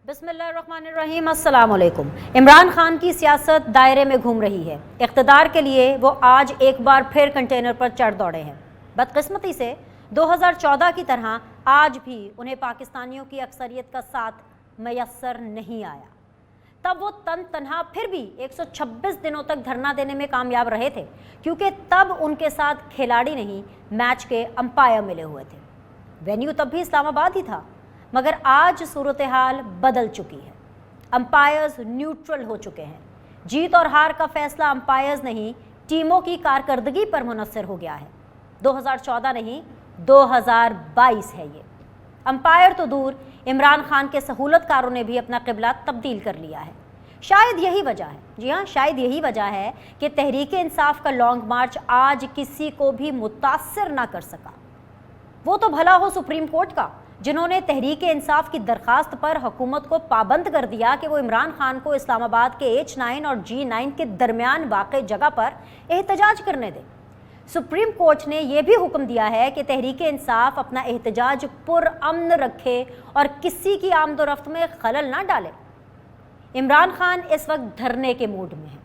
बिस्मिल्लाहिर्रहमानिर्रहीम, अस्सलाम वालेकुम। इमरान खान की सियासत दायरे में घूम रही है। इक़्तिदार के लिए वो आज एक बार फिर कंटेनर पर चढ़ दौड़े हैं। बदकिस्मती से 2014 की तरह आज भी उन्हें पाकिस्तानियों की अक्सरियत का साथ मैसर नहीं आया। तब वो तनहा फिर भी 126 दिनों तक धरना देने में कामयाब रहे थे, क्योंकि तब उनके साथ खिलाड़ी नहीं, मैच के अंपायर मिले हुए थे। वेन्यू तब भी इस्लामाबाद ही था, मगर आज सूरत हाल बदल चुकी है। अंपायर्स न्यूट्रल हो चुके हैं। जीत और हार का फैसला अंपायर्स नहीं, टीमों की कारकर्दगी पर मुनस्सर हो गया है। 2014 नहीं, 2022 है ये। अंपायर तो दूर, इमरान खान के सहूलतकारों ने भी अपना किबला तब्दील कर लिया है। शायद यही वजह है, जी हाँ, शायद यही वजह है कि तहरीक इंसाफ का लॉन्ग मार्च आज किसी को भी मुतासिर ना कर सका। वो तो भला हो सुप्रीम कोर्ट का, जिन्होंने तहरीक इंसाफ की दरखास्त पर हुकूमत को पाबंद कर दिया कि वो इमरान खान को इस्लामाबाद के H9 और G9 के दरमियान वाक़ जगह पर एहतजाज करने दे। सुप्रीम कोर्ट ने यह भी हुक्म दिया है कि तहरीक इंसाफ अपना एहतजाज पुरअमन रखे और किसी की आमदोरफ्त में खलल ना डाले। इमरान खान इस वक्त धरने के मूड में है।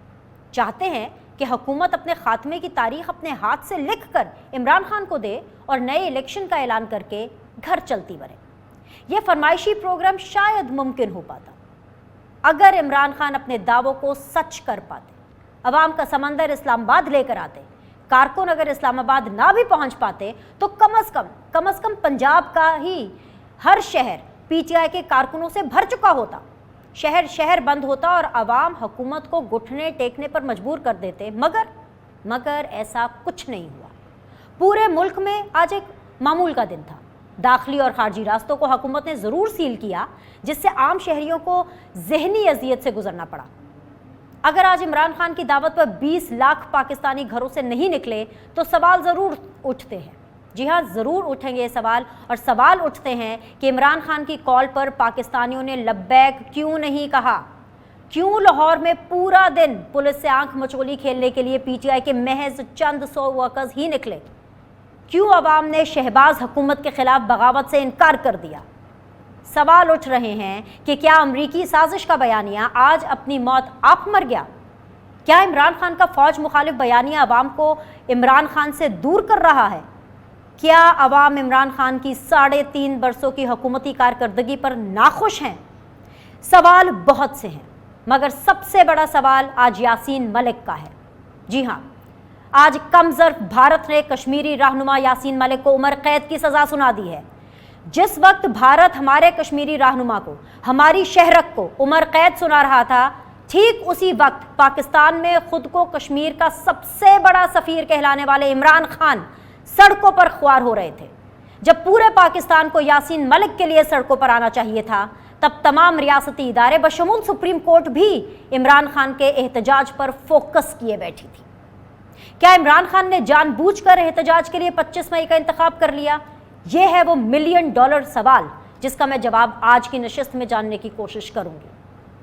चाहते हैं कि हुकूमत अपने खात्मे की तारीख अपने हाथ से लिख कर इमरान खान को दे और नए इलेक्शन का ऐलान करके घर चलती बने। यह फरमाइशी प्रोग्राम शायद मुमकिन हो पाता अगर इमरान खान अपने दावों को सच कर पाते, अवाम का समंदर इस्लामाबाद लेकर आते। कारकुन अगर इस्लामाबाद ना भी पहुंच पाते तो कम अज कम पंजाब का ही हर शहर PTI के कारकुनों से भर चुका होता। शहर शहर बंद होता और अवाम हुकूमत को घुटने टेकने पर मजबूर कर देते। मगर ऐसा कुछ नहीं हुआ। पूरे मुल्क में आज एक मामूल का दिन था। दाखिली और खारजी रास्तों को हुकूमत ने ज़रूर सील किया, जिससे आम शहरियों को जहनी अजियत से गुजरना पड़ा। अगर आज इमरान खान की दावत पर 20 लाख पाकिस्तानी घरों से नहीं निकले तो सवाल ज़रूर उठते हैं। जी हाँ, ज़रूर उठेंगे सवाल। और सवाल उठते हैं कि इमरान खान की कॉल पर पाकिस्तानियों ने लब्बैक क्यों नहीं कहा। क्यों लाहौर में पूरा दिन पुलिस से आंख मचोली खेलने के लिए PTI के महज चंद 100 वर्कर्स ही निकले। क्यों अवाम ने शहबाज हुकूमत के खिलाफ बगावत से इनकार कर दिया। सवाल उठ रहे हैं कि क्या अमरीकी साजिश का बयानिया आज अपनी मौत आप मर गया। क्या इमरान खान का फौज मुखालिफ बयानिया अवाम को इमरान खान से दूर कर रहा है। क्या अवाम इमरान खान की 3.5 बरसों की हुकूमती कारकर्दगी पर नाखुश हैं। सवाल बहुत से हैं, मगर सबसे बड़ा सवाल आज यासीन मलिक का है। जी हाँ, आज कमजर भारत ने कश्मीरी रहनुमा यासीन मलिक को उम्र कैद की सजा सुना दी है। जिस वक्त भारत हमारे कश्मीरी रहनुमा को, हमारी शहरक को उम्र कैद सुना रहा था, ठीक उसी वक्त पाकिस्तान में खुद को कश्मीर का सबसे बड़ा सफीर कहलाने वाले इमरान खान सड़कों पर ख्वार हो रहे थे। जब पूरे पाकिस्तान को यासीन मलिक के लिए सड़कों पर आना चाहिए था, तब तमाम रियासती इदारे बशमूल सुप्रीम कोर्ट भी इमरान खान के एहतजाज पर फोकस किए बैठी थी। क्या इमरान खान ने जानबूझकर एहतजाज के लिए 25 मई का इंतखाब कर लिया। यह है वो $1 मिलियन सवाल जिसका मैं जवाब आज की नशिस्त में जानने की कोशिश करूंगी।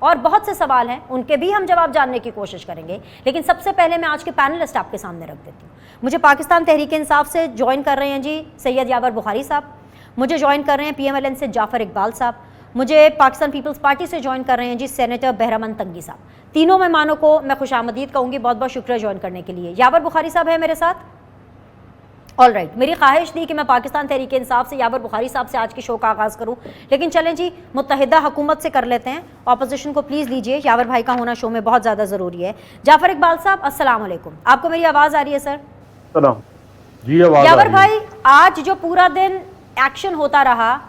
और बहुत से सवाल हैं, उनके भी हम जवाब जानने की कोशिश करेंगे। लेकिन सबसे पहले मैं आज के पैनलिस्ट आपके सामने रख देती हूँ। मुझे पाकिस्तान तहरीक इंसाफ से ज्वाइन कर रहे हैं जी सैयद यावर बुखारी साहब। मुझे ज्वाइन कर रहे हैं PMLN से जाफ़र इकबाल साहब। मुझे पाकिस्तान पीपल्स पार्टी से ज्वाइन कर रहे हैं जी सेनेटर बहरामंद तंगी साहब। तीनों मेहमानों को मैं खुशामदीद कहूँगी, बहुत बहुत शुक्रिया ज्वाइन करने के लिए। यावर बुखारी साहब है मेरे साथ। ऑल राइट, मेरी ख्वाहिश थी कि मैं पाकिस्तान तहरीक इंसाफ से यावर बुखारी साहब से आज की शो का आगाज़ करूं, लेकिन चलें जी मुत्तहिदा हुकूमत से कर लेते हैं। ऑपोजिशन को प्लीज़ लीजिए, यावर भाई का होना शो में बहुत ज़्यादा ज़रूरी है। जाफ़र इकबाल साहब, अस्सलाम वालेकुम। आपको मेरी आवाज़ आ रही है सर? जी, आवाज़ यावर भाई, आज जो पूरा दिन एक्शन होता रहा,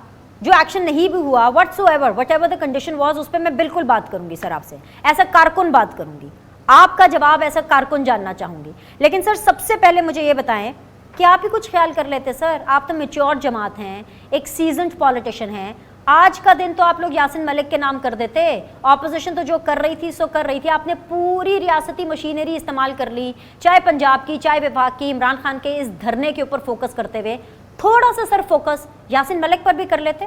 जो एक्शन नहीं भी हुआ, what ever the condition was, उस पर मैं बिल्कुल बात करूंगी सर आपसे, ऐसा कारकुन बात करूंगी। आपका जवाब ऐसा कारकुन जानना चाहूंगी। लेकिन सर सबसे पहले मुझे ये बताएं कि आप ही कुछ ख्याल कर लेते सर। आप तो मैच्योर जमात हैं, एक सीजन्ड पॉलिटिशियन हैं। आज का दिन तो आप लोग यासीन मलिक के नाम कर देते। ऑपोजिशन तो जो कर रही थी सो कर रही थी। आपने पूरी रियासती मशीनरी इस्तेमाल कर ली, चाहे पंजाब की, चाहे विभाग की, इमरान खान के इस धरने के ऊपर फोकस करते हुए। थोड़ा सा सर फोकस यासीन मलिक पर भी कर लेते।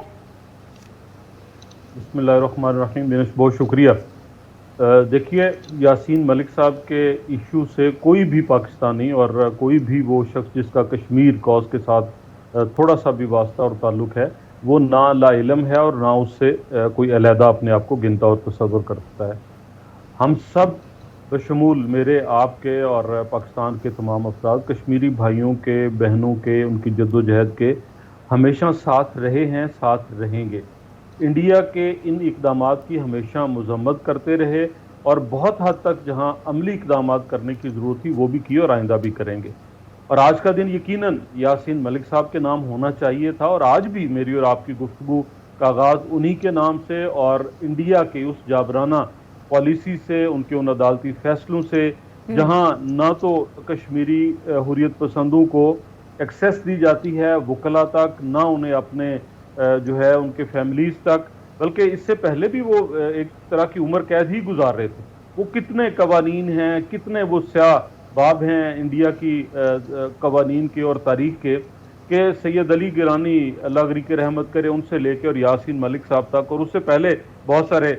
बिस्मिल्लाहिर्रहमानिर्रहीम, दिनेश बहुत शुक्रिया। देखिए, यासीन मलिक साहब के इशू से कोई भी पाकिस्तानी और कोई भी वो शख्स जिसका कश्मीर कॉज के साथ थोड़ा सा भी वास्ता और ताल्लुक़ है, वो ना लाइलम है और ना उससे कोई अलहदा अपने आप को गिनता और तसव्वुर करता है। हम सब बशमूल मेरे, आपके और पाकिस्तान के तमाम अफराद कश्मीरी भाइयों के, बहनों के, उनकी जद्दोजहद के हमेशा साथ रहे हैं, साथ रहेंगे। इंडिया के इन इकदामात की हमेशा मजम्मत करते रहे और बहुत हद तक जहां अमली इकदामात करने की ज़रूरत थी वो भी किए और आइंदा भी करेंगे। और आज का दिन यकीनन यासीन मलिक साहब के नाम होना चाहिए था, और आज भी मेरी और आपकी गुफ्तगू का आगाज़ उन्हीं के नाम से और इंडिया के उस जाबराना पॉलिसी से, उनके उन अदालती फैसलों से जहां ना तो कश्मीरी हुर्रियत पसंदों को एक्सेस दी जाती है वकला तक, ना उन्हें अपने जो है उनके फैमिलीज तक, बल्कि इससे पहले भी वो एक तरह की उम्र कैद ही गुजार रहे थे। वो कितने कवानीन हैं, कितने वो स्याह बाब हैं इंडिया की कवानीन के और तारीख के सैयद अली गिलानी अल्लाह गरी के रहमत करे उनसे लेके और यासीन मलिक साहब तक, और उससे पहले बहुत सारे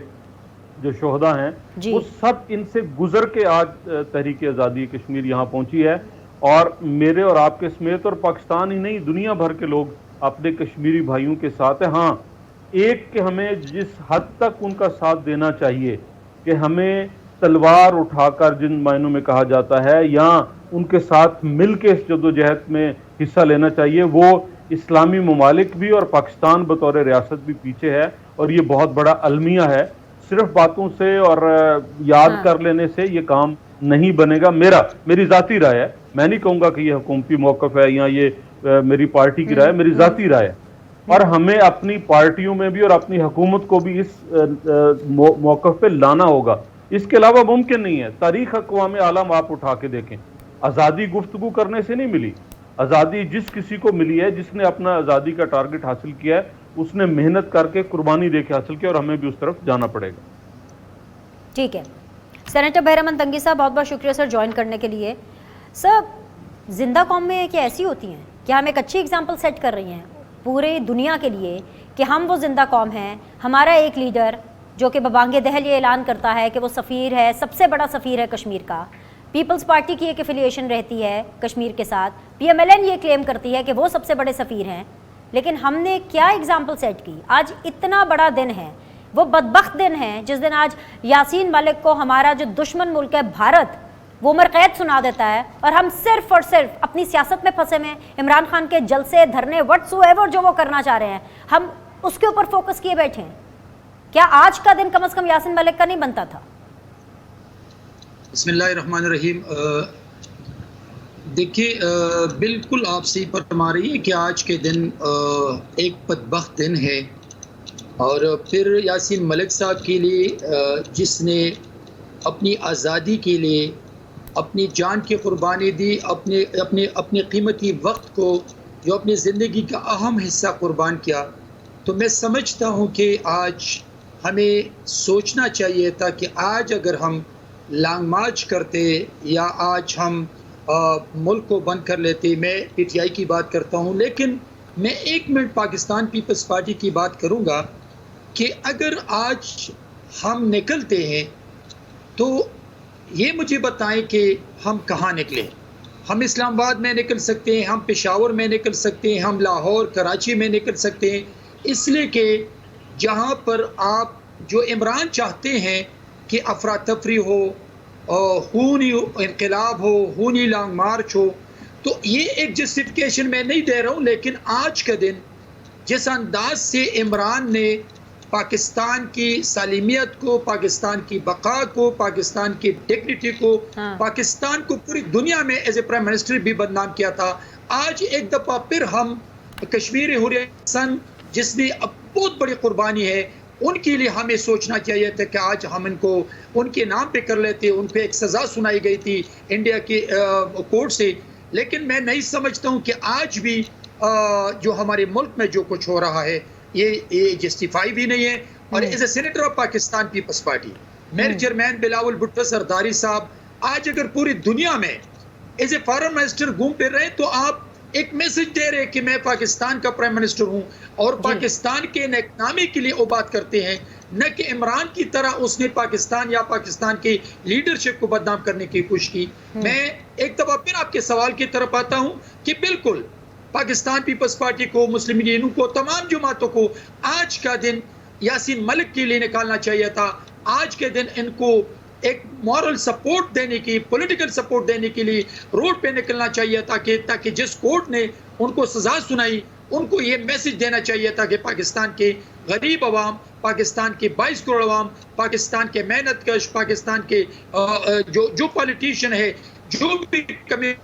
जो शोहदा हैं, वो सब इनसे गुजर के आज तहरीक आज़ादी कश्मीर यहाँ पहुंची है। और मेरे और आपके समेत और पाकिस्तान ही नहीं दुनिया भर के लोग अपने कश्मीरी भाइयों के साथ है। हाँ, एक कि हमें जिस हद तक उनका साथ देना चाहिए कि हमें तलवार उठाकर जिन मायनों में कहा जाता है या उनके साथ मिल के इस जद्दोजहद में हिस्सा लेना चाहिए, वो इस्लामी ममालिक भी और पाकिस्तान बतौर रियासत भी पीछे है। और ये बहुत बड़ा अलमिया है, सिर्फ बातों से और याद कर लेने से ये काम नहीं बनेगा। मेरी जाती राय है, मैं नहीं कहूँगा कि ये हुकूमती मौक़िफ़ है या ये मेरी पार्टी की राय, मेरी जाती राय है। और हमें अपनी पार्टियों में भी और अपनी हुकूमत को भी इस मौक़िफ़ पे लाना होगा। इसके अलावा मुमकिन नहीं है। तारीख अक़वाम आलम आप उठा के देखें, आज़ादी गुफ्तगू करने से नहीं मिली। आज़ादी जिस किसी को मिली है, जिसने अपना आज़ादी का टारगेट हासिल किया है, उसने मेहनत करके कुर्बानी देके हासिल किया, और हमें भी उस तरफ जाना पड़ेगा। ठीक है, सेनेटर बहरामंद तंगी साहब, बहुत बहुत शुक्रिया सर ज्वाइन करने के लिए। सर, जिंदा कौम में क्या ऐसी होती हैं? क्या हम एक अच्छी एग्जाम्पल सेट कर रही हैं पूरे दुनिया के लिए कि हम वो जिंदा कौम हैं? हमारा एक लीडर जो कि बबांगे दहल ये ऐलान करता है कि वो सफ़ीर है, सबसे बड़ा सफ़ीर है कश्मीर का। पीपल्स पार्टी की एक एफिलिएशन रहती है कश्मीर के साथ, PMLN ये क्लेम करती है कि वो सबसे बड़े सफ़ीर हैं। लेकिन हमने क्या एग्जाम्पल सेट की? आज इतना बड़ा दिन है, वो बदबख्त दिन है जिस दिन आज यासीन मलिक को हमारा जो दुश्मन मुल्क है भारत, वो उम्र कैद सुना देता है, और हम सिर्फ और सिर्फ अपनी सियासत में फंसे में इमरान खान के जलसे धरने व्हाट्सएवर जो वो करना चाह रहे हैं, हम उसके ऊपर फोकस किए बैठे हैं। क्या आज का दिन कम से कम यासीन मलिक का नहीं बनता था? बिस्मिल्लाहिर्रहमानिर्रहीम। देखिए, बिल्कुल आप सही फरमा रही है कि आज के दिन एक बदबख्त दिन है। और फिर यासीन मलिक साहब के लिए, जिसने अपनी आज़ादी के लिए अपनी जान की कुर्बानी दी, अपने कीमती वक्त को जो अपनी ज़िंदगी का अहम हिस्सा कुर्बान किया, तो मैं समझता हूँ कि आज हमें सोचना चाहिए था कि आज अगर हम लॉन्ग मार्च करते या आज हम मुल्क को बंद कर लेते। मैं PTI की बात करता हूँ, लेकिन मैं 1 मिनट पाकिस्तान पीपल्स पार्टी की बात करूँगा कि अगर आज हम निकलते हैं तो ये मुझे बताएं कि हम कहाँ निकले। हम इस्लामाबाद में निकल सकते हैं, हम पेशावर में निकल सकते हैं, हम लाहौर कराची में निकल सकते हैं, इसलिए कि जहाँ पर आप जो इमरान चाहते हैं कि अफरा तफरी हो, खूनी इनकलाब हो, खूनी लॉन्ग मार्च हो, तो ये एक जस्टिफिकेशन मैं नहीं दे रहा हूँ। लेकिन आज का दिन जिस अंदाज से इमरान ने पाकिस्तान की सालिमियत को, पाकिस्तान की बका को, पाकिस्तान की डिग्निटी को, पाकिस्तान को पूरी दुनिया में एज ए प्राइम मिनिस्टर भी बदनाम किया था, आज एक दफ़ा फिर हम कश्मीरी हुर्रियत जिसने अब बहुत बड़ी कुर्बानी है, उनके लिए हमें सोचना चाहिए था कि आज हम इनको उनके नाम पे कर लेते। उन पे एक सज़ा सुनाई गई थी इंडिया के कोर्ट से, लेकिन मैं नहीं समझता हूँ कि आज भी जो हमारे मुल्क में जो कुछ हो रहा है ये जस्टिफाई भी नहीं है। और as a senator of Pakistan Peoples Party, मेरे चेयरमैन बिलावल भुट्टो सरदारी साहब आज अगर पूरी दुनिया में एज ए फॉरेन मिनिस्टर घूम फिर रहे हैं, तो आप एक मैसेज दे रहे हैं कि मैं पाकिस्तान का प्राइम मिनिस्टर हूं और पाकिस्तान के नेकनामे के लिए वो बात करते हैं, न कि इमरान की तरह उसने पाकिस्तान या पाकिस्तान की लीडरशिप को बदनाम करने की कोशिश की। मैं एक दफा फिर आपके सवाल की तरफ आता हूं कि बिल्कुल पाकिस्तान पीपल्स पार्टी को, मुस्लिम लीग को, तमाम जमातों को आज का दिन यासीन मलिक के लिए निकालना चाहिए था। आज के दिन इनको एक मॉरल सपोर्ट देने की, पॉलिटिकल सपोर्ट देने के लिए रोड पे निकलना चाहिए था ताकि जिस कोर्ट ने उनको सजा सुनाई उनको ये मैसेज देना चाहिए था कि पाकिस्तान के गरीब अवाम, पाकिस्तान के 22 करोड़ अवाम, पाकिस्तान के मेहनतकश, पाकिस्तान के जो पॉलिटिशियन है, जो भी कमी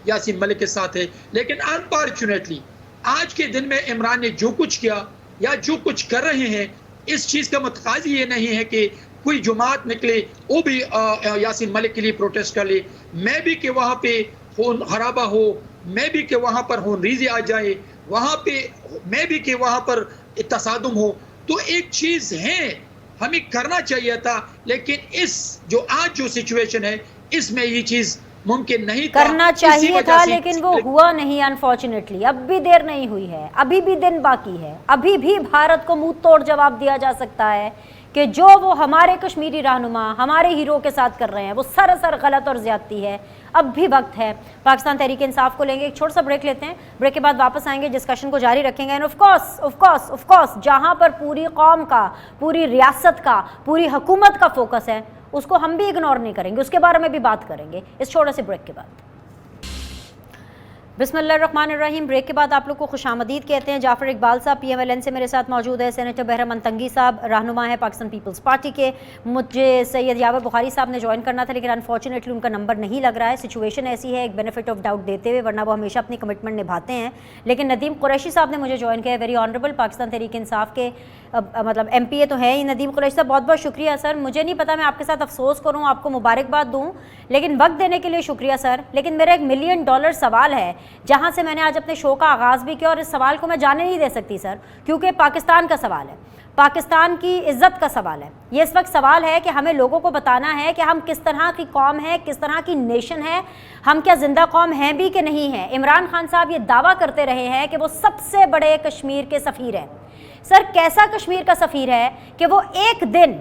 यासीन मलिक के साथ है। लेकिन अनफॉर्चुनेटली आज के दिन में इमरान ने जो कुछ किया या जो कुछ कर रहे हैं, इस चीज़ का मतकाजी ये नहीं है कि कोई जमात निकले वो भी यासीन मलिक के लिए प्रोटेस्ट कर ले। मैं भी कि वहाँ पे खून खराबा हो, मैं भी कि वहाँ पर खून रेज़ी आ जाए, वहाँ पे मैं भी कि वहाँ पर तसादुम हो, तो एक चीज़ है हमें करना चाहिए था। लेकिन इस जो आज जो सिचुएशन है इसमें ये चीज़ मुमकिन नहीं था, करना चाहिए था, लेकिन वो हुआ नहीं अनफॉर्चुनेटली। अब भी देर नहीं हुई है, अभी भी दिन बाकी है, अभी भी भारत को मुंह तोड़ जवाब दिया जा सकता है कि जो वो हमारे कश्मीरी रहनुमा हमारे हीरो के साथ कर रहे हैं वो सरासर गलत और ज्यादती है। अब भी वक्त है। पाकिस्तान तहरीक इंसाफ को लेंगे, एक छोटा सा ब्रेक लेते हैं, ब्रेक के बाद वापस आएंगे, डिस्कशन को जारी रखेंगे। एंड ऑफ कोर्स जहां पर पूरी कौम का, पूरी रियासत का, पूरी हुकूमत का फोकस है उसको हम भी इग्नोर नहीं करेंगे, उसके बारे में भी बात करेंगे इस छोटे से ब्रेक के बाद। बिस्मिल्लाहिर्रहमानिर्रहीम। ब्रेक के बाद आप लोग को खुशामदीद कहते हैं। जाफर इकबाल साहब PMLN से मेरे साथ मौजूद है, सेनेटर बहरम अंतंगी साहब रहनुमा है पाकिस्तान पीपल्स पार्टी के। मुझे सैयद यावर बुखारी साहब ने ज्वाइन करना था लेकिन अनफॉर्चुनेटली उनका नंबर नहीं लग रहा है। सिचुएशन ऐसी है, एक बेनिफिट ऑफ डाउट देते हुए, वरना वो हमेशा अपनी कमिटमेंट निभाते हैं। लेकिन नदीम कुरैशी साहब ने मुझे ज्वाइन किया, वेरी ऑनरेबल, पाकिस्तान तहरीक इंसाफ के मतलब MPA तो है ही नदीम कुरैशी साहब। बहुत बहुत शुक्रिया सर। मुझे नहीं पता मैं आपके साथ अफसोस करूँ, आपको मुबारकबाद दूँ, लेकिन वक्त देने के लिए शुक्रिया सर। लेकिन मेरा $1 मिलियन सवाल है जहाँ से मैंने आज अपने शो का आगाज़ भी किया, और इस सवाल को मैं जाने नहीं दे सकती सर, क्योंकि पाकिस्तान का सवाल है, पाकिस्तान की इज़्ज़त का सवाल है। ये इस वक्त सवाल है कि हमें लोगों को बताना है कि हम किस तरह की कौम है, किस तरह की नेशन है, हम क्या जिंदा कौम हैं भी कि नहीं है। इमरान खान साहब ये दावा करते रहे हैं कि वो सबसे बड़े कश्मीर के सफ़ीर हैं। सर कैसा कश्मीर का सफ़ीर है कि वो एक दिन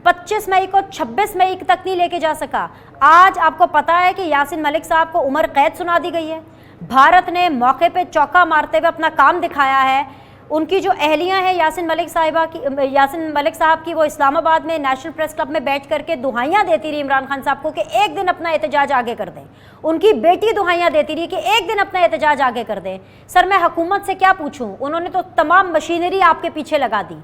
25 मई को 26 मई तक नहीं लेके जा सका। आज आपको पता है कि यासीन मलिक साहब को उम्र कैद सुना दी गई है। भारत ने मौके पे चौका मारते हुए अपना काम दिखाया है। उनकी जो अहलियां हैं यासीन मलिक साहब की, वो इस्लामाबाद में नेशनल प्रेस क्लब में बैठ करके दुहाइयां देती रही इमरान खान साहब को कि एक दिन अपना एहतजाज आगे कर दें। उनकी बेटी दुहाइयां देती रही कि एक दिन अपना एहतजाज आगे कर दें। सर मैं हुकूमत से क्या पूछूं, उन्होंने तो तमाम मशीनरी आपके पीछे लगा दी।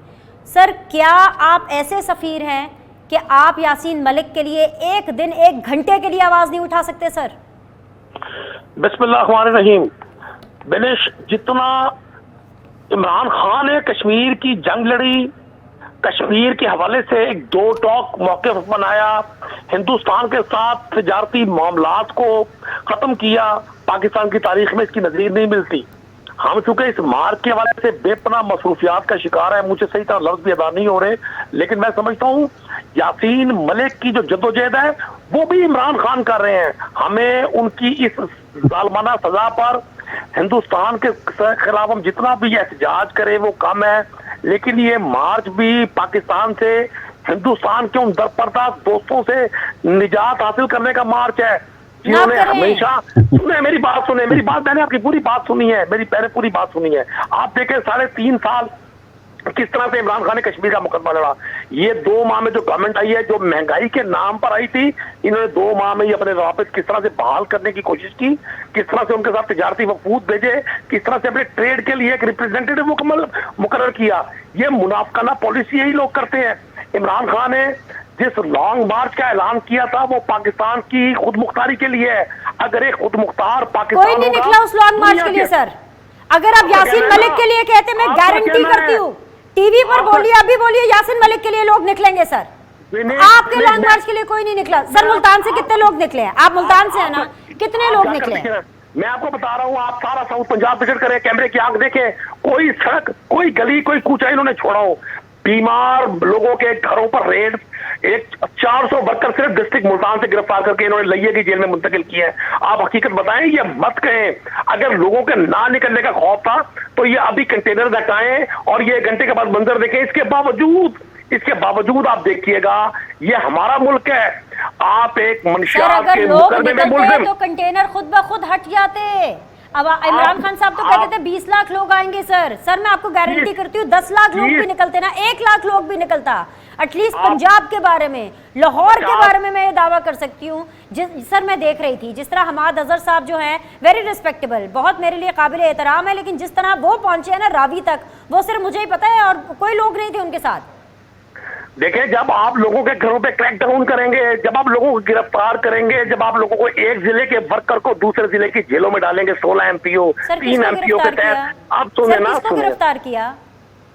सर क्या आप ऐसे सफ़ीर हैं कि आप यासीन मलिक के लिए एक दिन, एक घंटे के लिए आवाज़ नहीं उठा सकते? सर बिस्मिल्लाहिर्रहमानिर्रहीम। बिनेश, जितना इमरान खान ने कश्मीर की जंग लड़ी, कश्मीर के हवाले से एक दो टॉक मौके बनाया, हिंदुस्तान के साथ तिजारती मामलात को खत्म किया, पाकिस्तान की तारीख में इसकी नजीर नहीं मिलती। हम चूंकि इस मार्ग के हवाले से बेपनाह मसरूफियात का शिकार है, मुझे सही तरह लफ्ज भी अदा नहीं हो रहे, लेकिन मैं समझता हूँ यासीन मलिक की जो जद्दोजहद है वो भी इमरान खान कर रहे हैं। हमें उनकी इस जालमाना सजा पर हिंदुस्तान के खिलाफ हम जितना भी एहतजाज करें वो कम है, लेकिन ये मार्च भी पाकिस्तान से, हिंदुस्तान के उन दरपर्दा दोस्तों से निजात हासिल करने का मार्च है जिन्होंने हमेशा मेरी बात सुने, मैंने आपकी पूरी बात सुनी है, मैंने पूरी बात सुनी है। आप देखें 3.5 साल किस तरह से इमरान खान ने कश्मीर का मुकदमा लड़ा। ये 2 माह में जो गवर्नमेंट आई है, जो महंगाई के नाम पर आई थी, इन्होंने 2 माह में ही अपने रवाबित किस तरह से बहाल करने की कोशिश की, किस तरह से उनके साथ तिजारती वफूद भेजे, किस तरह से अपने ट्रेड के लिए एक रिप्रेजेंटेटिव मुकर्रर किया। ये मुनाफिकाना पॉलिसी यही लोग करते हैं। इमरान खान ने जिस लॉन्ग मार्च का ऐलान किया था वो पाकिस्तान की खुद मुख्तारी के लिए है। अगर एक खुद मुख्तार पाकिस्तान कोई नहीं निकला उस लॉन्ग मार्च के लिए सर। अगर आप यासीन मलिक के लिए कहते, मैं गारंटी करती हूँ, टीवी पर बोलिए, अभी बोलिए, यासीन मलिक के लिए लोग निकलेंगे सर। आपके लॉन्ग मार्च के लिए कोई नहीं निकला सर। मुल्तान से कितने लोग निकले हैं? आप मुल्तान से है ना, कितने लोग निकले हैं? मैं आपको बता रहा हूँ, आप सारा साउथ पंजाब विजिट करें, कैमरे की आंख देखें, कोई सड़क, कोई गली, कोई कूचा इन्होंने छोड़ा हो। बीमार लोगों के घरों पर रेड, एक 400 वर्कर सिर्फ डिस्ट्रिक्ट मुल्तान से गिरफ्तार करके इन्होंने लिया की जेल में मुंतकिल किए हैं। आप हकीकत बताएं, ये मत कहें। अगर लोगों के ना निकलने का खौफ था तो ये अभी कंटेनर हटाएं और ये घंटे के बाद मंजर देखें। इसके बावजूद आप देखिएगा, ये हमारा मुल्क है। आप एक मनुष्य अगर लोग निकलते तो कंटेनर खुद ब खुद हट जाते। अब इमरान खान साहब तो कहते थे 20 लाख लोग आएंगे सर। सर मैं आपको गारंटी करती हूँ 10 लाख लोग भी निकलते ना, 1 लाख लोग भी निकलता एटलीस्ट पंजाब के बारे में, लाहौर के बारे में मैं ये दावा कर सकती हूँ। सर मैं देख रही थी जिस तरह हमाद अजहर साहब जो हैं वेरी रिस्पेक्टेबल, बहुत मेरे लिए काबिल एहतराम है, लेकिन जिस तरह वो पहुंचे हैं ना रावी तक, वो सिर्फ मुझे ही पता है और कोई लोग नहीं थे उनके साथ। देखिए, जब आप लोगों के घरों पे क्रैक डाउन करेंगे, जब आप लोगों को गिरफ्तार करेंगे, जब आप लोगों को एक जिले के वर्कर को दूसरे जिले की जेलों में डालेंगे, 16 एमपीओ 3 एमपीओ के तहत, आप सुने ना, किसको गिरफ्तार किया,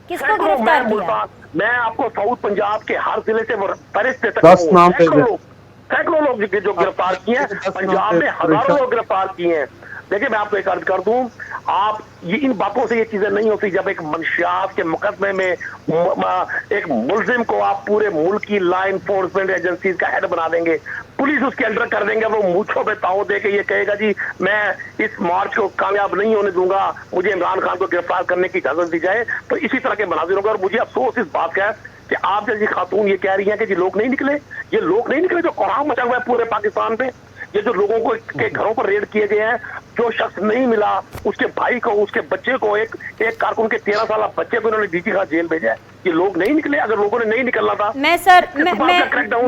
किसको गिरफ्तार किया? मैं आपको साउथ पंजाब के हर जिले से फरिश्ते तक 10 नाम सैकड़ों लोग जो गिरफ्तार किए हैं, पंजाब में हजारों लोग गिरफ्तार किए हैं। देखिए, मैं आपको एक अर्ज कर दूं, आप ये इन बातों से ये चीजें नहीं होती। जब एक मंशियात के मुकदमे में एक मुलजिम को आप पूरे मुल्क की लॉ इन्फोर्समेंट एजेंसीज का हेड बना देंगे, पुलिस उसके अंडर कर देंगे, वो मूंछों पे ताव दे के ये कहेगा जी मैं इस मार्च को कामयाब नहीं होने दूंगा, मुझे इमरान खान को गिरफ्तार करने की इजाजत दी जाए, तो इसी तरह के मनाजिर होगा। और मुझे अफसोस इस बात का है कि आप जैसी खातून ये कह रही हैं कि ये लोग नहीं निकले, ये लोग नहीं निकले जो कोहराम मचा हुआ है पूरे पाकिस्तान पे। ये जो लोगों को के घरों पर रेड किए गए हैं, जो शख्स नहीं मिला, उसके भाई को, उसके बच्चे को, एक कारकुन के 13 साल बच्चे को इन्होंने डीजी का जेल भेजा है। ये लोग नहीं निकले। अगर लोगों ने नहीं निकलना था, मैं सर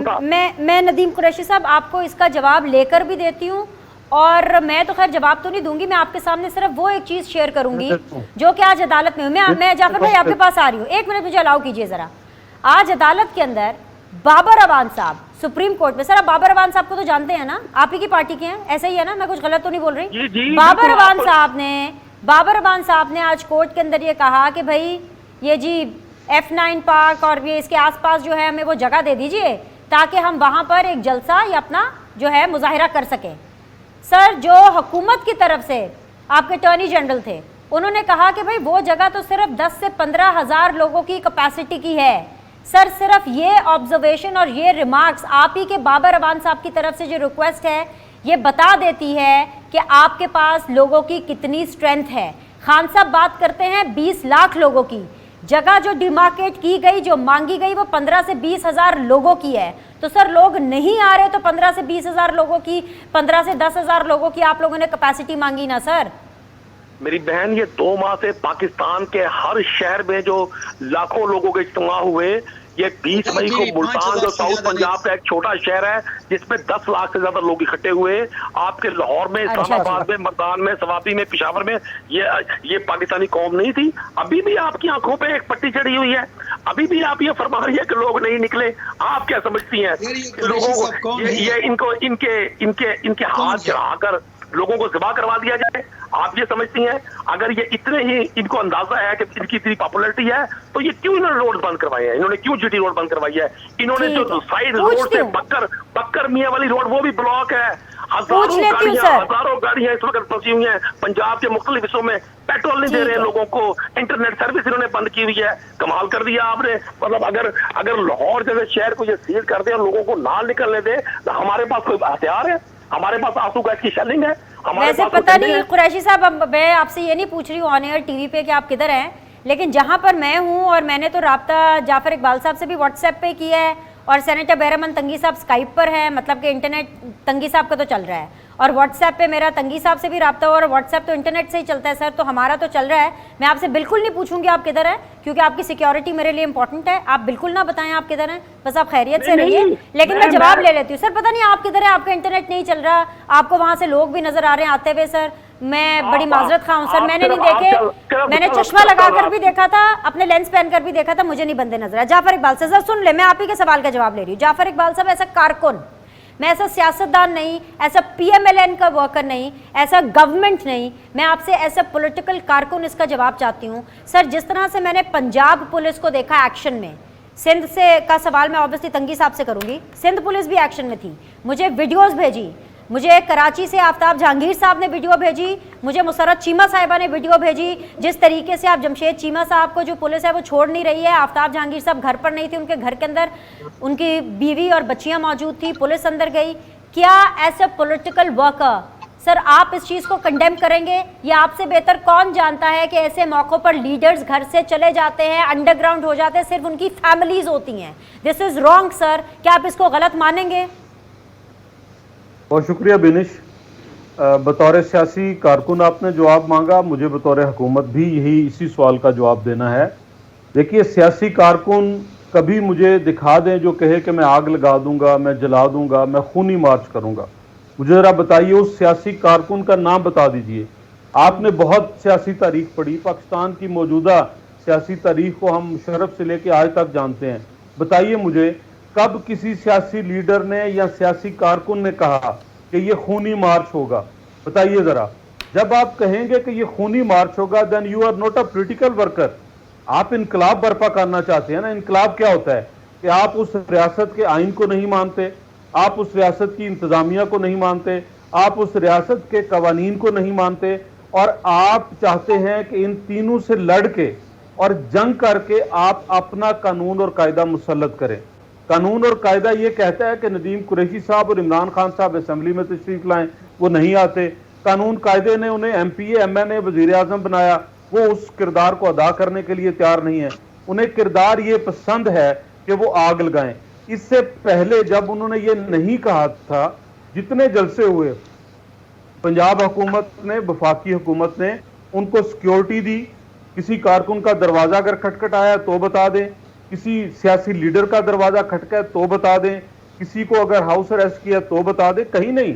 था। मैं नदीम कुरैशी साहब आपको इसका जवाब लेकर भी देती हूँ, और मैं तो खैर जवाब तो नहीं दूंगी, मैं आपके सामने सिर्फ वो एक चीज शेयर करूंगी जो कि आज अदालत में हुई। मैं जाफर भाई आपके पास आ रही हूँ, 1 मिनट मुझे अलाउ कीजिए जरा। आज अदालत के अंदर बाबर अवान साहब सुप्रीम कोर्ट में, सर आप बाबर अवान साहब को तो जानते हैं ना, आप ही की पार्टी के हैं, ऐसा ही है ना, मैं कुछ गलत तो नहीं बोल रही? बाबर अवान साहब ने आज कोर्ट के अंदर ये कहा कि भाई ये जी F9 पार्क और ये इसके आसपास जो है हमें वो जगह दे दीजिए ताकि हम वहां पर एक जलसा या अपना जो है मुजाहिरा कर सकें। सर जो हुकूमत की तरफ से आपके अटॉर्नी जनरल थे, उन्होंने कहा कि भाई वो जगह तो सिर्फ 10 से 15 हज़ार लोगों की कैपेसिटी की है। सर सिर्फ ये ऑब्जर्वेशन और ये रिमार्क्स आप ही के बाबर अवान साहब की तरफ से जो रिक्वेस्ट है, ये बता देती है कि आपके पास लोगों की कितनी स्ट्रेंथ है। खान साहब बात करते हैं 20 लाख लोगों की, जगह जो डिमार्केट की गई, जो मांगी गई, वो 15 से 20 हज़ार लोगों की है। तो सर लोग नहीं आ रहे तो 15 से 20 हज़ार लोगों की, 15 से 10 हज़ार लोगों की आप लोगों ने कैपेसिटी मांगी ना सर। मेरी बहन, ये 2 माह से पाकिस्तान के हर शहर में जो लाखों लोगों के इज्तिमा हुए, ये 20 मई को मुल्तान जो साउथ पंजाब का एक छोटा शहर है जिसमें 10 लाख से ज्यादा लोग इकट्ठे हुए, आपके लाहौर में, इस्लामाबाद में, मर्दान में, सवाबी में, पिशावर में, ये पाकिस्तानी कौम नहीं थी। अभी भी आपकी आंखों पे एक पट्टी चढ़ी हुई है, अभी भी आप ये फरमा रही है कि लोग नहीं निकले। आप क्या समझती हैं लोगों को ये इनके हाथ चढ़ाकर लोगों को ज़िबा करवा दिया जाए? आप ये समझती हैं अगर ये इतने ही इनको अंदाजा है कि इनकी इतनी पॉपुलैरिटी है तो ये क्यों इन्होंने रोड बंद करवाए हैं? इन्होंने क्यों जीटी रोड बंद करवाई है? इन्होंने जो साइड रोड से बक्कर मियां वाली रोड वो भी ब्लॉक है। हजारों गाड़ियां इस वक्त फंसी हुई हैं पंजाब के मुख्तलिफ हिस्सों में, पेट्रोल नहीं दे रहे हैं लोगों को, इंटरनेट सर्विस इन्होंने बंद की हुई है। कमाल कर दिया आपने। मतलब अगर लाहौर जैसे शहर को ये सील कर दे और लोगों को ना निकलने दे तो हमारे पास कोई हथियार है? हमारे पास आंसू गैस की शेलिंग है? वैसे पता नहीं कुरैशी साहब, मैं आपसे ये नहीं पूछ रही हूँ ऑन एयर टीवी पे कि आप किधर हैं, लेकिन जहाँ पर मैं हूँ, और मैंने तो राब्ता जाफर इकबाल साहब से भी व्हाट्सएप पे किया है, और सेनेटर बैरमन तंगी साहब स्काइप पर है, मतलब कि इंटरनेट तंगी साहब का तो चल रहा है, और व्हाट्सएप पे मेरा तंगी साहब से भी रब्ता हो, और व्हाट्सएप तो इंटरनेट से ही चलता है सर, तो हमारा तो चल रहा है। मैं आपसे बिल्कुल नहीं पूछूंगी आप किधर हैं, क्योंकि आपकी सिक्योरिटी मेरे लिए इंपॉर्टेंट है। आप बिल्कुल ना बताएं आप किधर हैं, बस आप खैरियत से रहिए। लेकिन मैं जवाब ले लेती हूँ। सर पता नहीं आप किधर है, आपका इंटरनेट नहीं चल रहा, आपको वहाँ से लोग भी नजर आ रहे हैं आते हुए। सर मैं बड़ी माजरत खा हूँ सर, मैंने नहीं देखे, मैंने चश्मा लगाकर भी देखा था, अपने लेंस पहनकर भी देखा था, मुझे नहीं बंदे नजर आए। जाफर इकबाल साहब सर सुन ले, मैं आप ही के सवाल का जवाब ले रही हूँ। जाफर इकबाल साहब ऐसा कारकुन, मैं ऐसा सियासतदान नहीं, ऐसा PMLN का वर्कर नहीं, ऐसा गवर्नमेंट नहीं, मैं आपसे ऐसा पॉलिटिकल कारकुन इसका जवाब चाहती हूँ। सर जिस तरह से मैंने पंजाब पुलिस को देखा एक्शन में, सिंध से का सवाल मैं ऑब्वियसली तंगी साहब से करूँगी, सिंध पुलिस भी एक्शन में थी, मुझे वीडियोज़ भेजी, मुझे कराची से आफ्ताब जहांगीर साहब ने वीडियो भेजी, मुझे मुसरत चीमा साहिबा ने वीडियो भेजी, जिस तरीके से आप जमशेद चीमा साहब को जो पुलिस है वो छोड़ नहीं रही है। आफ्ताब जहांगीर साहब घर पर नहीं थे, उनके घर के अंदर उनकी बीवी और बच्चियां मौजूद थी, पुलिस अंदर गई। क्या as a political worker sir आप इस चीज़ को कंडेम करेंगे, या आपसे बेहतर कौन जानता है कि ऐसे मौक़ों पर लीडर्स घर से चले जाते हैं, अंडरग्राउंड हो जाते हैं, सिर्फ उनकी फैमिलीज होती हैं? दिस इज़ रॉन्ग सर, क्या आप इसको गलत मानेंगे? बहुत शुक्रिया बिनिश। बतौर सियासी कारकुन आपने जवाब मांगा, मुझे बतौर हुकूमत भी इसी सवाल का जवाब देना है। देखिए, सियासी कारकुन कभी मुझे दिखा दें जो कहे कि मैं आग लगा दूंगा, मैं जला दूंगा, मैं खूनी मार्च करूंगा, मुझे जरा बताइए उस सियासी कारकुन का नाम बता दीजिए। आपने बहुत सियासी तारीख पढ़ी, पाकिस्तान की मौजूदा सियासी तारीख को हम मुशर्रफ से लेकर आज तक जानते हैं। बताइए मुझे कब किसी सियासी लीडर ने या सियासी कारकुन ने कहा कि ये खूनी मार्च होगा? बताइए जरा। जब आप कहेंगे कि ये खूनी मार्च होगा, then you are not a political worker. आप इनकलाब बर्पा करना चाहते हैं ना। इनकलाब क्या होता है कि आप उस रियासत के आइन को नहीं मानते, आप उस रियासत की इंतजामिया को नहीं मानते, आप उस रियासत के कवानीन को नहीं मानते, और आप चाहते हैं कि इन तीनों से लड़ के और जंग करके आप अपना कानून और कायदा मुसल्लत करें। कानून और कायदा ये कहता है कि नदीम कुरैशी साहब और इमरान खान साहब असेंबली में तशरीफ लाएं, वो नहीं आते। कानून कायदे ने उन्हें MPA MNA वजीर आजम बनाया, वो उस किरदार को अदा करने के लिए तैयार नहीं है। उन्हें किरदार ये पसंद है कि वो आग लगाएं। इससे पहले जब उन्होंने ये नहीं कहा था, जितने जलसे हुए, पंजाब हुकूमत ने, वफाकी हुकूमत ने उनको सिक्योरिटी दी। किसी कारकुन का दरवाजा अगर खटखटाया तो बता दें, किसी सियासी लीडर का दरवाजा खटका तो बता दें, किसी को अगर हाउस अरेस्ट किया तो बता दें। कहीं नहीं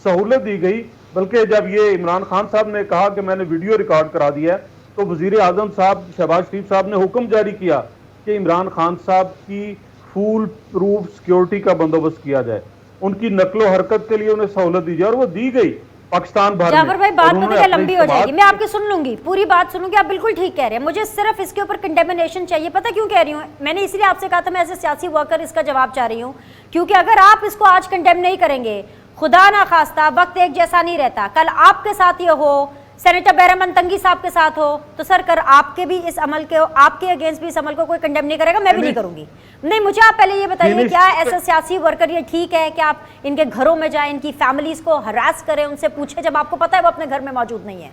सहूलत दी गई, बल्कि जब ये इमरान खान साहब ने कहा कि मैंने वीडियो रिकॉर्ड करा दिया है, तो वजीर आजम साहब शहबाज शरीफ साहब ने हुक्म जारी किया कि इमरान खान साहब की फुल प्रूफ सिक्योरिटी का बंदोबस्त किया जाए, उनकी नकलो हरकत के लिए उन्हें सहूलत दी जाए, और वो दी गई पाकिस्तान भर में। जाफर भाई, बात पता क्या लंबी हो जाएगी, मैं आपकी सुन लूंगी, पूरी बात सुनूंगी। आप बिल्कुल ठीक कह रहे हैं, मुझे सिर्फ इसके ऊपर कंडेमिनेशन चाहिए। पता क्यों कह रही हूँ मैंने? इसलिए आपसे कहा था मैं एज ए सियासी वर्कर इसका जवाब चाह रही हूँ, क्योंकि अगर आप इसको आज कंडेम नहीं करेंगे, खुदा ना खास्ता वक्त एक जैसा नहीं रहता, कल आपके साथ ये हो, सेनेटर बैरहमान तंगी साहब के साथ हो, तो सर कर आपके भी इस अमल के, आपके अगेंस्ट भी इस अमल को कोई कंडेम नहीं करेगा, मैं भी नहीं करूंगी। नहीं, मुझे आप पहले ये बताइए, क्या ऐसा सियासी वर्कर ये ठीक है कि आप इनके घरों में जाएं, इनकी फैमिलीज को हरास करें, उनसे पूछे जब आपको पता है वो अपने घर में मौजूद नहीं है?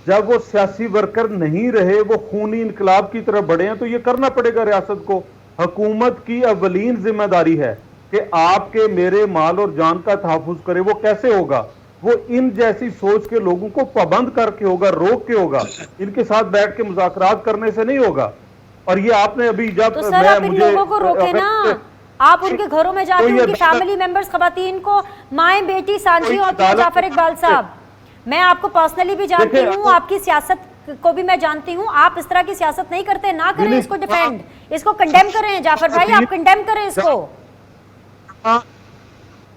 जब वो सियासी वर्कर नहीं रहे, वो खूनी इनकलाब की तरफ बढ़े हैं, तो ये करना पड़ेगा रियासत को। हुकूमत की अव्वलीन जिम्मेदारी है कि आपके मेरे माल और जान का तहफ़्फ़ुज़ करे। वो कैसे होगा? वो इन जैसी सोच के लोगों को पाबंद करके होगा, रोक के होगा, इनके साथ बैठ के मुज़ाकरात करने से नहीं होगा। और ये आपने अभी जब तो सर आप इन लोगों को रोके ना, आप उनके घरों में जाके उनकी फैमिली मेंबर्स, खवातीन को, माए बेटी साझी होती है। जाफर इकबाल साहब, मैं आपको पर्सनली भी जानती हूँ, आपकी सियासत को भी मैं जानती हूँ, आप इस तरह की सियासत नहीं करते। ना करें इसको डिफेंड, इसको कंडेम करें। जाफर भाई आप कंडेम करें इसको।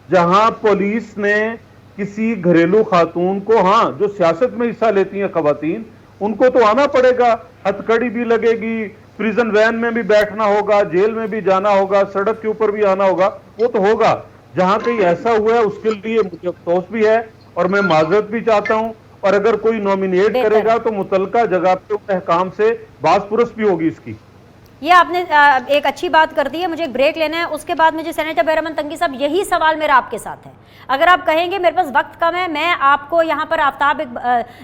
जहां पुलिस ने किसी घरेलू खातून को, हाँ जो सियासत में हिस्सा लेती हैं खवातीन, उनको तो आना पड़ेगा, हथकड़ी भी लगेगी, प्रिजन वैन में भी बैठना होगा, जेल में भी जाना होगा, सड़क के ऊपर भी आना होगा, वो तो होगा। जहां कहीं ऐसा हुआ है उसके लिए मुझे अफसोस भी है और मैं माजरत भी चाहता हूं, और अगर कोई नॉमिनेट करेगा तो मुतलका जगह पे अहकाम से बासपुरस भी होगी इसकी। ये आपने एक अच्छी बात कर दी है। मुझे एक ब्रेक लेना है, उसके बाद मुझे सेनेटर बैरहमान तंगी साहब यही सवाल मेरा आपके साथ है। अगर आप कहेंगे मेरे पास वक्त कम है, मैं आपको यहाँ पर आफ्ताब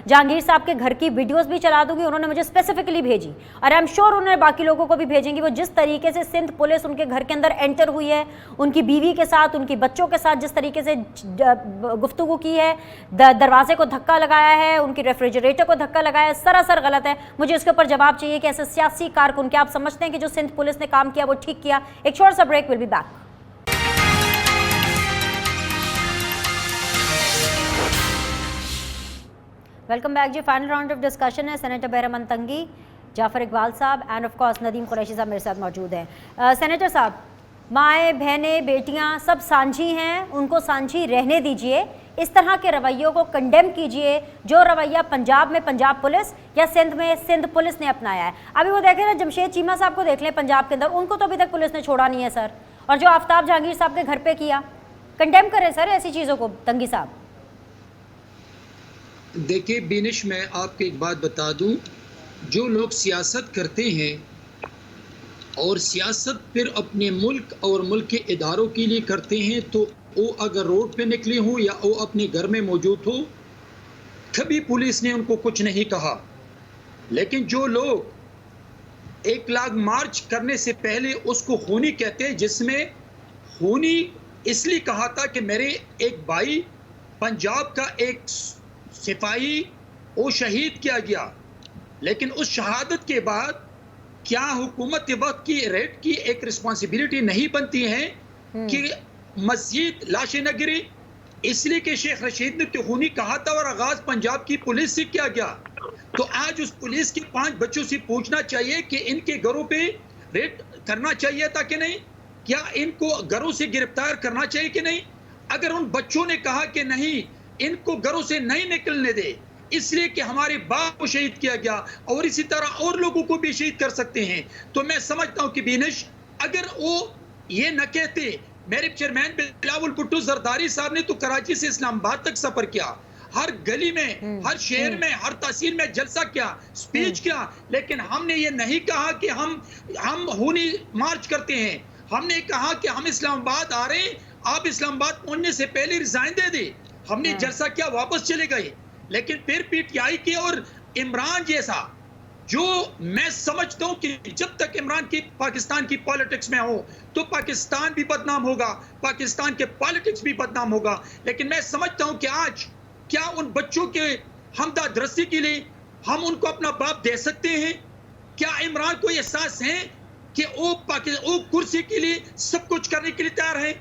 जहांगीर साहब के घर की वीडियोस भी चला दूंगी, उन्होंने मुझे स्पेसिफिकली भेजी और आई एम श्योर उन्होंने बाकी लोगों को भी भेजेंगी। वो जिस तरीके से सिंध पुलिस उनके घर के अंदर एंटर हुई है, उनकी बीवी के साथ, उनकी बच्चों के साथ जिस तरीके से गुफ्तगू की है, दरवाजे को धक्का लगाया है, उनकी रेफ्रिजरेटर को धक्का लगाया है, सरासर गलत है। मुझे इसके ऊपर जवाब चाहिए कि ऐसे सियासी कारकुन, क्या आप समझते हैं कि जो सिंध पुलिस ने काम किया वो ठीक किया? एक छोटा सा break, will be back. Welcome back जी। फाइनल राउंड ऑफ डिस्कशन है। Senator Bahramand Tangi, Jafar Iqbal sahab and of course Nadeem Qureshi sahab मेरे साथ मौजूद हैं। सेनेटर साहब, माएँ बहनें बेटियां सब सांझी हैं, उनको सांझी रहने दीजिए। इस तरह के रवैयों को कंडेम कीजिए जो रवैया पंजाब में पंजाब पुलिस या सिंध में सिंध पुलिस ने अपनाया है। अभी वो देखें ना, जमशेद चीमा साहब को देख लें पंजाब के अंदर, उनको तो अभी तक पुलिस ने छोड़ा नहीं है सर। और जो आफ्ताब जहांगीर साहब के घर पे किया, कंडेम करें सर ऐसी चीज़ों को। तंगी साहब देखिए बिनिश, मैं आपको एक बात बता दूं, जो लोग सियासत करते हैं और सियासत फिर अपने मुल्क और मुल्क के इदारों के लिए करते हैं, तो वो अगर रोड पे निकले हों या वो अपने घर में मौजूद हो, कभी पुलिस ने उनको कुछ नहीं कहा। लेकिन जो लोग 1 लाख मार्च करने से पहले उसको खूनी कहते हैं, जिसमें खूनी इसलिए कहा था कि मेरे एक भाई पंजाब का एक सिपाही वो शहीद किया गया, लेकिन उस शहादत के बाद क्या हुकूमत वक्त की रेड की एक रिस्पॉन्सिबिलिटी नहीं बनती है कि मस्जिद लाशें न गिरी? इसलिए कि शेख रशीद ने खूनी कहा था और आगाज पंजाब की पुलिस से किया गया। तो आज उस पुलिस के 5 बच्चों से पूछना चाहिए कि इनके घरों पे रेड करना चाहिए था कि नहीं, क्या इनको घरों से गिरफ्तार करना चाहिए कि नहीं? अगर उन बच्चों ने कहा कि नहीं, इनको घरों से नहीं निकलने दे इसलिए कि हमारे बाप को शहीद किया गया और इसी तरह और लोगों को भी शहीद कर सकते हैं, तो मैं समझता हूं कि बिनिश अगर वो ये न कहते, मेरे चेयरमैन बिलावल भुट्टो जरदारी साहब ने तो कराची से इस्लामाबाद तक सफर किया, हर गली में, हर शहर में, हर तहसील में जलसा किया, स्पीच किया, लेकिन हमने ये नहीं कहा कि हम खूनी मार्च करते हैं। हमने कहा कि हम इस्लामाबाद आ रहे हैं, आप इस्लामाबाद पहुंचने से पहले रिजाइन दे दे। हमने जलसा किया, वापस चले गए। लेकिन फिर पीटीआई के और इमरान जैसा, जो मैं समझता हूं कि जब तक इमरान की पाकिस्तान की पॉलिटिक्स में हो तो पाकिस्तान भी बदनाम होगा, पाकिस्तान के पॉलिटिक्स भी बदनाम होगा। लेकिन मैं समझता हूं कि आज क्या उन बच्चों के हमदर्दी के लिए हम उनको अपना बाप दे सकते हैं? क्या इमरान को एहसास है कि वो कुर्सी के लिए सब कुछ करने के लिए तैयार है?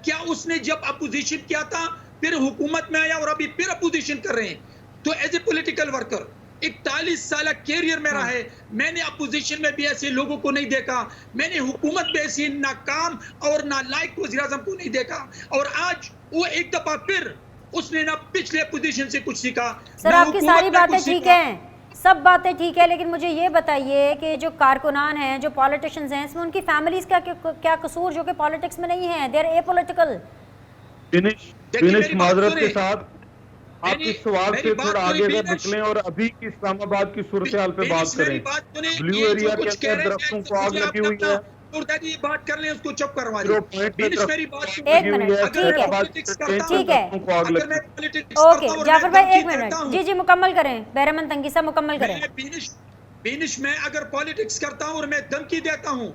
क्या उसने जब अपोजिशन किया था फिर हुकूमत में आया और अभी फिर अपोजिशन कर रहे हैं? तो एज ए पॉलिटिकल वर्कर 41 साल कैरियर मेरा है, मैंने अपोजिशन में भी ऐसे लोगों को नहीं देखा, मैंने हुकूमत में ऐसी नाकाम और नालायक वज़ीर-ए-आज़म को नहीं देखा। और आज वो एक दफा फिर उसने ना पिछले अपोजिशन से कुछ सीखा। सर आपकी सारी बातें ठीक हैं, सब बातें ठीक है, लेकिन मुझे ये बताइए कि जो कारकुनान हैं, जो पॉलिटिशियंस हैं, इसमें उनकी फैमिलीज का क्या कसूर जो कि पॉलिटिक्स में नहीं है? They are apolitical. फिनिश माजरत के साथ आप इस सवाल से थोड़ा आगे अगर निकलें और अभी की इस्लामाबाद की सूरत हाल पे बात करें। ब्लू एरिया के अंदर दरख्तों को आग लगी हुई है, बात कर ले, उसको चुप करवा एक मिनट, ठीक है, ओके जाफर भाई एक मिनट, जी मुकम्मल करें, बहरमन तंगी साहब मुकम्मल करें। बिनिश मैं अगर पॉलिटिक्स करता हूँ और मैं धमकी देता हूँ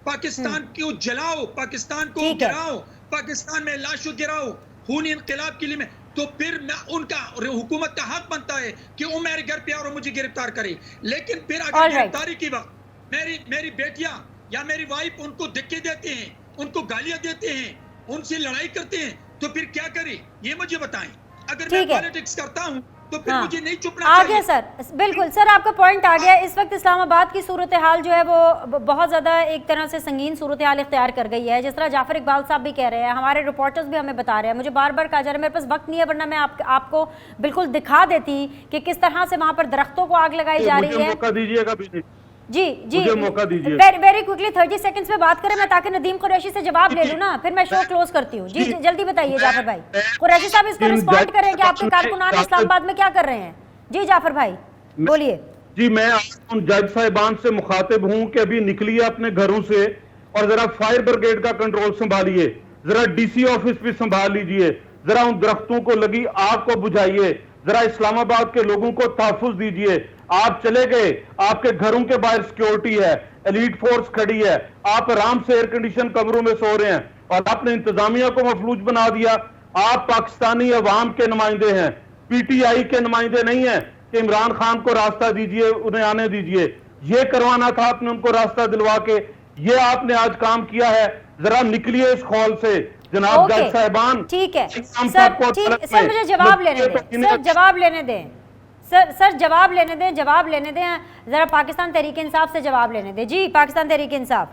पाकिस्तान को जलाओ, पाकिस्तान को गिराओ, पाकिस्तान में लाशों गिराओ, खूनी इंकलाब के लिए मैं, तो फिर मैं उनका हुकूमत का हक बनता है कि वो मेरे घर पे और मुझे गिरफ्तार करे। लेकिन फिर अगर गिरफ्तारी की वक्त मेरी बेटियां या मेरी वाइफ उनको धक्के देते हैं, उनको गालियां देते हैं, उनसे लड़ाई करते हैं, तो फिर क्या करें ये मुझे बताएं। अगर मैं पॉलिटिक्स करता हूं तो फिर मुझे नहीं चुपना चाहिए। आ गया सर, बिल्कुल सर आपका पॉइंट आ गया। इस वक्त इस्लामाबाद की सूरत हाल जो है वो बहुत ज़्यादा एक तरह से संगीन सूरत हाल इख्तियार कर गई है। जिस तरह जाफर इकबाल साहब भी कह रहे हैं, हमारे रिपोर्टर्स भी हमें बता रहे हैं, मुझे बार बार कहा जा रहा है, मेरे पास वक्त नहीं है वरना मैं आपको बिल्कुल दिखा देती कि किस तरह से वहाँ पर दरख्तों को आग लगाई जा रही है। मौका दीजिएगा जी मौका दीजिए, वेरी क्विकली 30 सेकंड्स में बात करें मैं, ताकि नदीम कुरैशी से जवाब ले लूं ना, फिर मैं शो क्लोज करती हूं। जी जल्दी बताइए जाफर भाई। कुरैशी साहब इसको रिस्पॉन्ड करें कि आपके कारकुनान इस्लामाबाद में क्या कर रहे हैं। जी जाफर भाई बोलिए। जी मैं उन जज साहिबान से मुखातिब हूं कि अभी निकलिए अपने घरों से और जरा फायर ब्रिगेड का कंट्रोल संभालिए, जरा डीसी ऑफिस भी संभाल लीजिए, जरा उन दरख्तों को लगी आग को बुझाइए, जरा इस्लामाबाद के लोगों को तहफ्फुज़ दीजिए। आप चले गए, आपके घरों के बाहर सिक्योरिटी है, एलीट फोर्स खड़ी है, आप आराम से एयर कंडीशन कमरों में सो रहे हैं और आपने इंतजामिया को मफलूज बना दिया। आप पाकिस्तानी अवाम के नुमाइंदे हैं, पीटीआई के नुमाइंदे नहीं है कि इमरान खान को रास्ता दीजिए, उन्हें आने दीजिए। ये करवाना था आपने उनको रास्ता दिलवा के, ये आपने आज काम किया है। जरा निकलिए इस खौल से जनाब जज साहिबान। ठीक है सर, मुझे जवाब लेने दें, सर जवाब लेने दें, सर जवाब लेने दें, जरा पाकिस्तान तहरीक इंसाफ से जवाब लेने दें। जी पाकिस्तान तहरीक इंसाफ,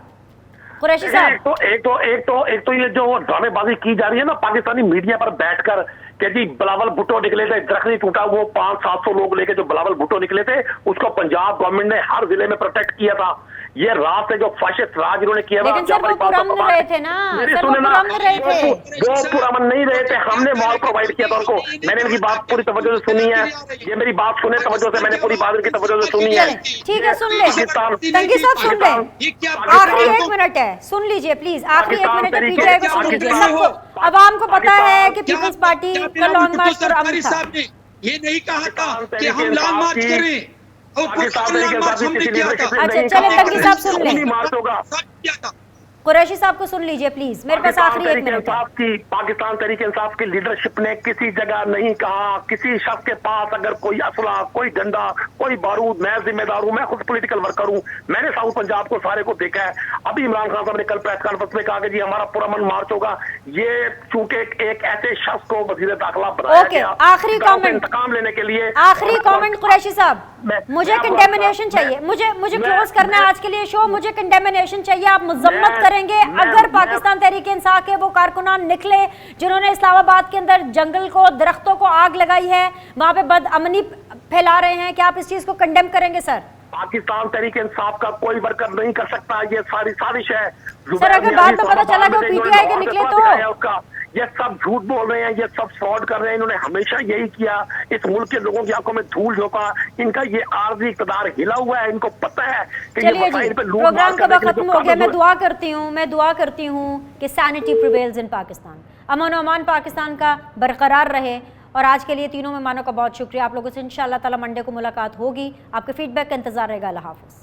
कुरैशी साहब। एक तो ये जो ड्रामेबाजी की जा रही है ना पाकिस्तानी मीडिया पर बैठकर कि जी बिलावल भुट्टो निकले थे, दरख्त नहीं टूटा, वो 500-700 लोग लेके जो बिलावल भुट्टो निकले थे उसको पंजाब गवर्नमेंट ने हर जिले में प्रोटेक्ट किया था। ये रात से जो फाशिस्ट राज इन्होंने किया था, लेकिन सर वो पुरअमन रहे थे ना, सर वो पुरअमन रहे थे, वो पुरअमन नहीं रहे थे, हमने मॉल प्रोवाइड किया था उनको। मैंने इनकी बात पूरी तवज्जो से सुनी है, ये मेरी बात सुने तवज्जो से, मैंने पूरी बात इनकी तवज्जो से सुनी है। ठीक है सुन ले तंगी साहब, सुन ले, आखिरी 1 मिनट है, सुन लीजिए प्लीज, आखिरी 1 मिनट है, पीटीआई को सुन लीजिए। सबको अवाम को पता है कि पीपल्स पार्टी का लॉन्ग मार्च पर अमन था। ये नहीं कहा था कि हम लॉन्ग मार्च करें और अच्छा चले तंगी साहब सुन लें। कुरैशी साहब को सुन लीजिए प्लीज, मेरे पास आखिरी 1 मिनट है। पाकिस्तान तहरीक इंसाफ की लीडरशिप ने किसी जगह नहीं कहा किसी शख्स के पास अगर कोई असला, कोई डंडा, कोई बारूद, मैं जिम्मेदार हूं, मैं खुद पॉलिटिकल वर्कर हूं, मैंने साउथ पंजाब को सारे को देखा है। अभी इमरान खान साहब ने कल प्रेस कॉन्फ्रेंस में कहा कि जी हमारा पुरअमन मार्च होगा, ये चूंकि एक ऐसे शख्स को वजीर दाखिला बनाया गया आखिरी कमेंट इंतकाम लेने के लिए। आखिरी कमेंट कुरैशी साहब, मुझे कंडेमिनेशन चाहिए, मुझे क्लोज करना है आज के लिए शो, मुझे कंडेमिनेशन चाहिए। आप मजम्मत करेंगे अगर पाकिस्तान तहरीक इंसाफ के वो कारकुनान निकले जिन्होंने इस्लामाबाद के अंदर जंगल को, दरख्तों को आग लगाई है, वहां पे बदअमनी फैला रहे हैं, क्या आप इस चीज को कंडेम करेंगे सर? पाकिस्तान तहरीक इंसाफ का कोई वर्कर नहीं कर सकता, ये सारी साजिश है सर। अगर बाद में पता चला कि वो पीटीआई के निकले तो ये सब झूठ बोल रहे हैं, ये सब फ्रॉड कर रहे हैं। इन्होंने हमेशा यही किया, इस मुल्क के लोगों की आंखों में धूल झोंका, इनका ये आर्जी इक़्तिदार हिला हुआ है, इनको पता है कि चलिए जी, प्रोग्राम कब खत्म हो गया। मैं दुआ करती हूँ कि सैनिटी प्रिवेल्स इन पाकिस्तान, अमन अमान पाकिस्तान का बरकरार रहे। और आज के लिए तीनों मेहमानों का बहुत शुक्रिया। आप लोगों से इंशाअल्लाह ताला मंडे को मुलाकात होगी। आपके फीडबैक का इंतजार रहेगा। अल्लाह हाफ़िज़।